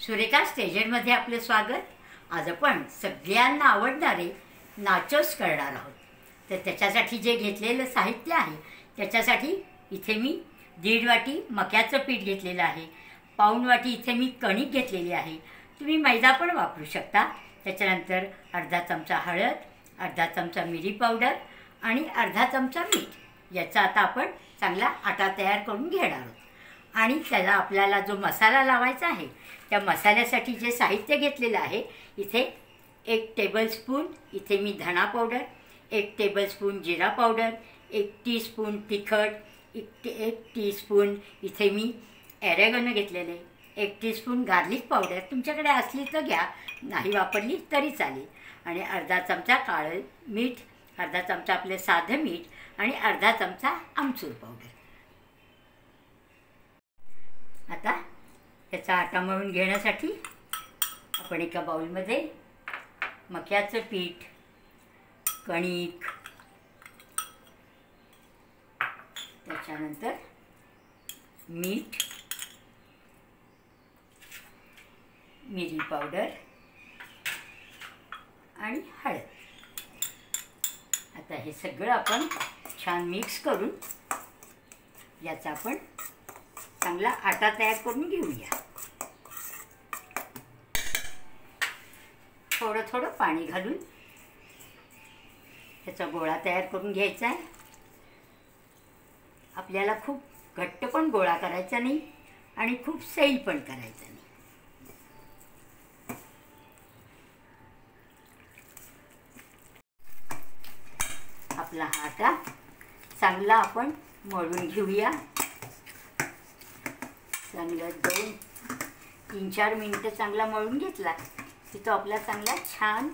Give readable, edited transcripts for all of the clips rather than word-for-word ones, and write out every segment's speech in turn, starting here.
सुरेखा स्टेजमध्ये आपले स्वागत। आज आपण सगळ्यांना आवडणारे नाचोस करणार आहोत। तर त्याच्यासाठी जे घेतलेलं साहित्य आहे त्याच्यासाठी इथे मी 1.5 वाटी मक्याचं पीठ घेतलेलं आहे, पाऊण वाटी इथे मी कणिक घेतलेली आहे। तुम्ही मैदा पण वापरू शकता। त्याच्यानंतर अर्धा चमचा हळद, अर्धा चमचा मिरी पावडर आणि अर्धा चमचा मीठ याचा आता आपण चांगला आटा तयार करून घेणार आहोत। आणि त्याला आपल्याला जो मसाला लावायचा आहे त्या मसाल्यासाठी जे साहित्य घेतलेलं आहे इथे 1 टेबलस्पून इथे मी धना पावडर, 1 टेबलस्पून जिरा पावडर, 1 टीस्पून तिखट, 1 टीस्पून इथे मी ऑरेगॅनो घेतलेले, 1 टीस्पून गार्लिक पावडर तुमच्याकडे असली तर घ्या, नाही वापरली तरी चालेल, आणि अर्धा चमचा काळं मीठ, अर्धा चमचा आपले साधं मीठ आणि अर्धा चमचा आमचूर पावडर। आता याचा आटा मळून घेण्यासाठी आपण एका बाउलमध्ये मक्याचं पीठ, कणिक, त्याच्यानंतर मीठ, मिरी पावडर आणि हळद, आता हे सगळं आपण छान मिक्स करून याचा आपण चांगला आटा तयार करून घेऊया। थोडं थोडं पाणी घालून त्याचा गोळा तयार करून घ्यायचा आहे। आपल्याला खूप घट्ट पण गोळा करायचा नाही आणि खूप सैल पण करायचा नाही। आपला हा आटा चांगला आपण मळून घेऊया। चांगलं 2-3-4 मिनिटं चांगला मळून घेतला की तो आपला चांगला छान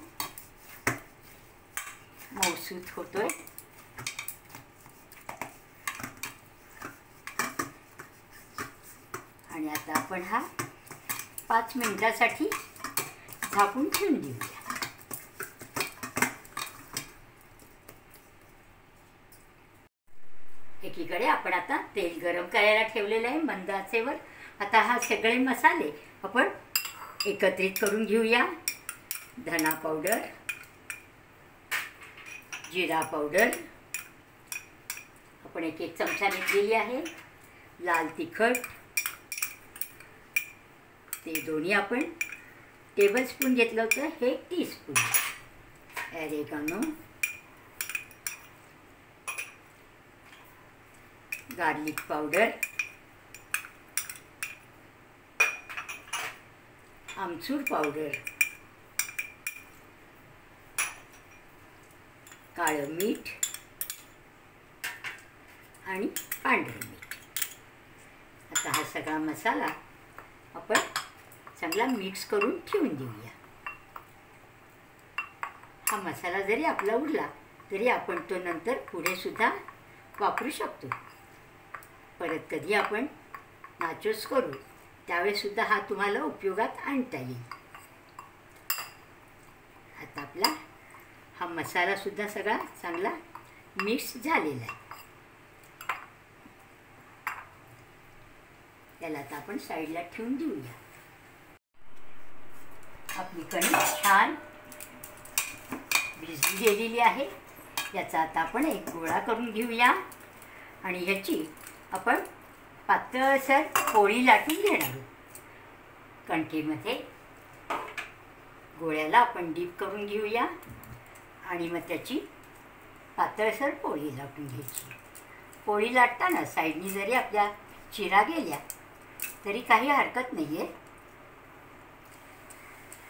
मऊसूत होतोय। आणि आता आपण हा 5 मिनिटासाठी झाकून ठेवून देऊया। एकीकडे आपण आता तेल गरम करायला ठेवलेलं आहे मंद आचेवर। आता हा सगळे मसाले आपण एकत्रित करून घेऊया। धना पावडर, जिरा पावडर आपण 1 चमचा घेतलेली आहे, लाल तिखट ते दोन्ही आपण टेबलस्पून घेतलं होतं, हे 1 टीस्पून, ऑरेगॅनो, गार्लिक पावडर, आमचूर पावडर, काळं मीठ आणि पांढरं मीठ। आता हा सगळा मसाला आपण चांगला मिक्स करून ठेवून देऊया। हा मसाला जरी आपला उरला तरी आपण तो नंतर पुढे सुद्धा वापरू शकतो। परत कधी आपण नाचोस करू त्यावेळेस सुद्धा हा तुम्हाला उपयोगात आणता येईल। आता आपला हा मसाला सुद्धा सगळा चांगला मिक्स झालेला आहे। त्याला आता आपण साईडला ठेवून देऊया। आपली कणिक छान भिजली गेलेली आहे। याचा आता आपण एक गोळा करून घेऊया आणि ह्याची आपण पातळसर पोळी लाटून घेणार आहोत। कणकेमध्ये गोळ्याला आपण डीप करून घेऊया आणि मग त्याची पातळसर पोळी लाटून घ्यायची। पोळी लाटताना साईडनी जरी आपल्या चिरा गेल्या तरी काही हरकत नाही आहे।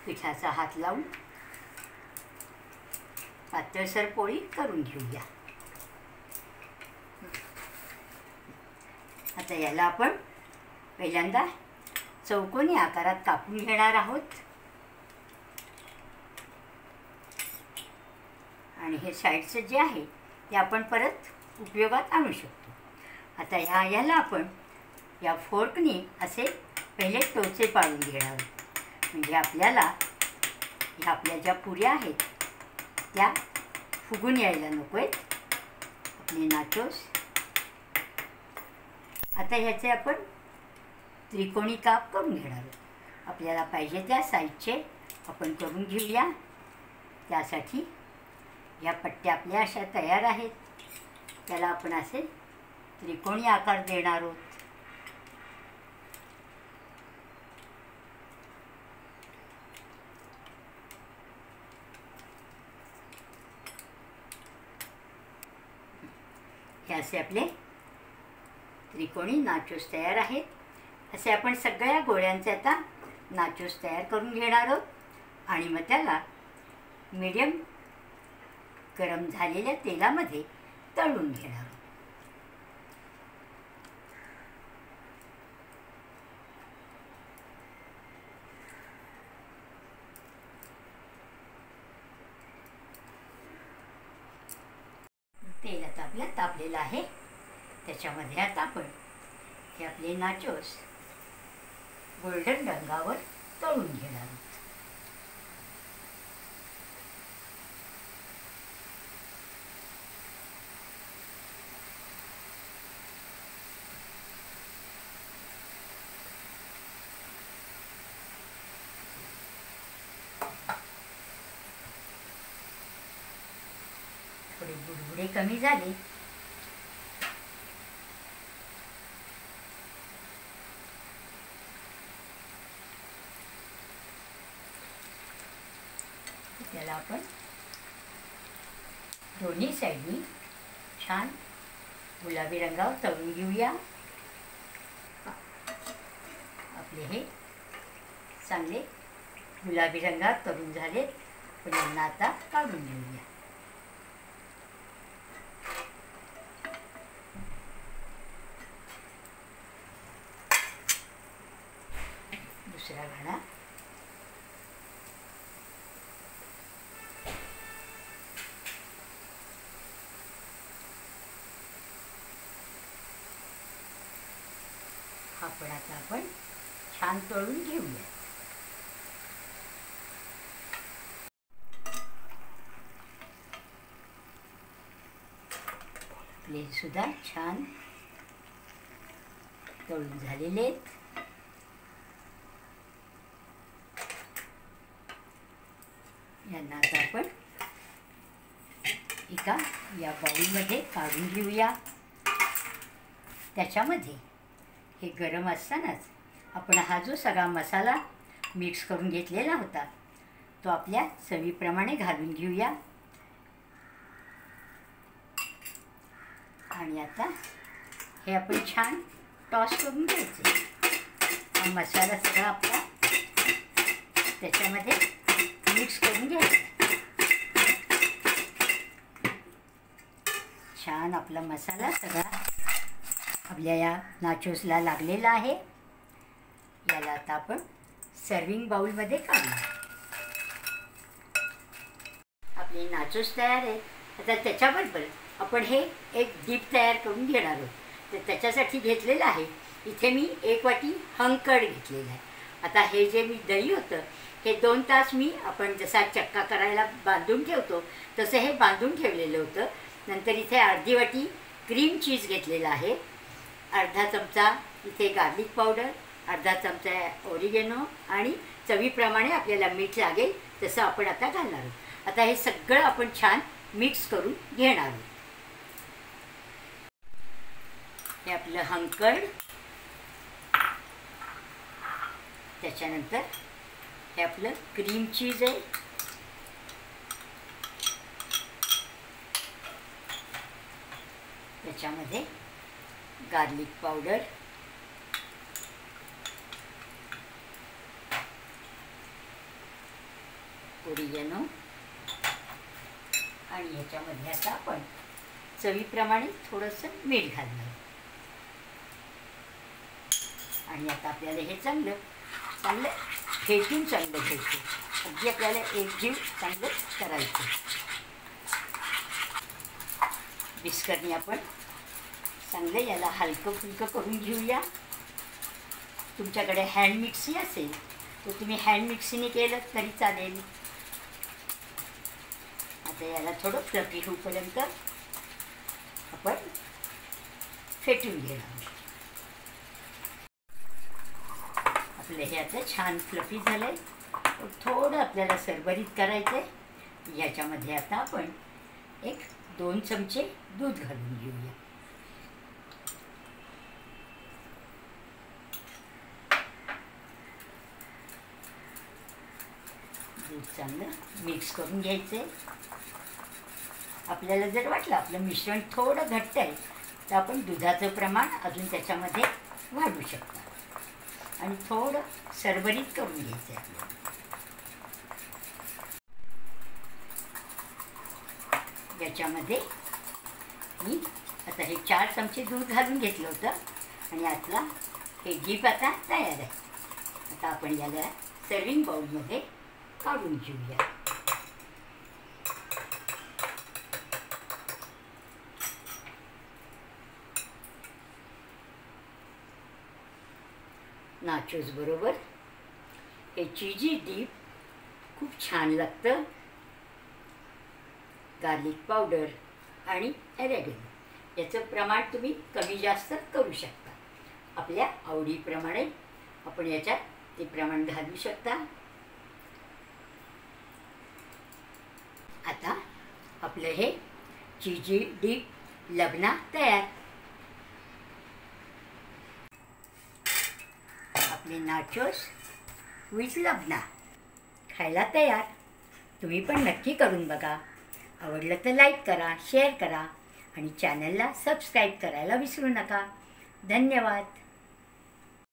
पिठाचा हात लावून पातळसर पोळी करून घेऊया। आता याला आपण पहिल्यांदा चौकोनी आकारात कापून घेणार आहोत आणि हे साईडचं जे आहे ते आपण परत उपयोगात आणू शकतो। आता याला आपण या फोर्कने असे पहिले टोचे पाडून घेणार आहोत, म्हणजे आपल्याला ह्या आपल्या ज्या पुऱ्या आहेत त्या फुगून यायला नको आहेत आपले नाचोस। आता ह्याचे आपण त्रिकोणी काप करून घेणार आहोत। आपल्याला पाहिजे त्या साईजचे आपण करून घेऊया. त्यासाठी या पट्ट्या आपल्या अशा तयार आहेत. त्याला आपण असे त्रिकोणी आकार देणार आहोत. हे असे आपले त्रिकोणी नाचोस तयार आहेत. असे आपण सगळ्या गोळ्यांचे आता नाचोस तयार करून घेणार आहोत आणि मग त्याला मीडियम गरम झालेल्या तेलामध्ये तळून घेणार आहोत. तेल आता आपल्या तापलेलं आहे. त्याच्यामध्ये आता आपण हे आपले नाचोस गोल्डन रंगावर तळून घेणार आहोत. थोडे बुडबुडे कमी झाले त्याला आपण दोन्ही साईडनी छान गुलाबी रंगावर तळून घेऊया. आपले हे चांगले गुलाबी रंगात तळून झाले. पण यांना आता काढून घेऊया. दुसरा घाणा हा पण आता आपण छान तळून घेऊया. आपले सुद्धा छान तळून झालेले आहेत. यांना आता आपण एका या बाउलमध्ये काढून घेऊया. त्याच्यामध्ये हे गरम असतानाच आपण हा जो सगळा मसाला मिक्स करून घेतलेला होता तो आपल्या चवीप्रमाणे घालून घेऊया. आणि आता हे आपण छान टॉस करून घ्यायचे. हा मसाला सगळा आपला त्याच्यामध्ये मिक्स करून घ्यायचा. छान आपला मसाला सगळा आपल्या या नाचोसला लागलेला आहे. याला आता आपण सर्विंग बाउलमध्ये काढू. आपले नाचोस तयार आहे. आता त्याच्याबरोबर आपण हे एक डीप तयार करून घेणार आहोत. तर त्याच्यासाठी घेतलेलं आहे इथे मी 1 वाटी हंकड घेतलेलं आहे. आता हे जे मी दही होतं हे 2 तास मी आपण जसा चक्का करायला बांधून ठेवतो तसं हे बांधून ठेवलेलं होतं. नंतर इथे अर्धी वाटी क्रीम चीज घेतलेला आहे. अर्धा चमचा इथे गार्लिक पावडर, अर्धा चमचा ओरिगेनो आणि चवीप्रमाणे आपल्याला मीठ लागेल तसं आपण आता घालणार आहोत. आता हे सगळं आपण छान मिक्स करून घेणार आहोत. हे आपलं हंकड, त्याच्यानंतर हे आपलं क्रीम चीज आहे. त्याच्यामध्ये गार्लिक पावडर, ओरिगेनो आणि ह्याच्यामध्ये आता आपण चवीप्रमाणे थोडंसं मीठ घालणार. आणि आता आपल्याला हे चांगलं फेटून चांगलं घ्यायचं. अगदी आपल्याला एकजीव चांगलं करायचं. बिस्करनी आपण चांगलं याला हलकं फुलकं करून घेऊया. तुमच्याकडे हँड मिक्सी असेल तर तुम्ही हँड मिक्सीने केलं तरी चालेल. आता याला थोडं फ्लफी होईपर्यंत आपण फेटून घेणार. आपलं हे आता छान फ्लफी झालं आहे. थोडं आपल्याला सरभरीत करायचं आहे. याच्यामध्ये आता आपण 1-2 चमचे दूध घालून घेऊया. दूध चांगलं मिक्स करून घ्यायचं आहे. आपल्याला जर वाटलं आपलं मिश्रण थोडं घट्ट आहे तर आपण दुधाचं प्रमाण अजून त्याच्यामध्ये वाढवू शकता आणि थोडं सरभरीत करून घ्यायचं आहे आपल्याला. याच्यामध्ये मी आता हे 4 चमचे दूध घालून घेतलं होतं आणि यातला हे डीप आता तयार आहे. आता आपण याला सर्विंग बाउलमध्ये काढून घेऊया. नाचोस बरोबर हे चीजी डीप खूप छान लागतं. गार्लिक पावडर आणि ऑरेगॅनो याचं प्रमाण तुम्ही कमी जास्त करू शकता. आपल्या आवडीप्रमाणे आपण याच्यात ते प्रमाण घालू शकता. आता आपलं हे चीजी डीप लबना तयार. आपले नाचोस विथ लबना खायला तयार. तुम्ही पण नक्की करून बघा. आवडलं तर लाईक करा, शेअर करा आणि चॅनलला सबस्क्राईब करायला विसरू नका. धन्यवाद.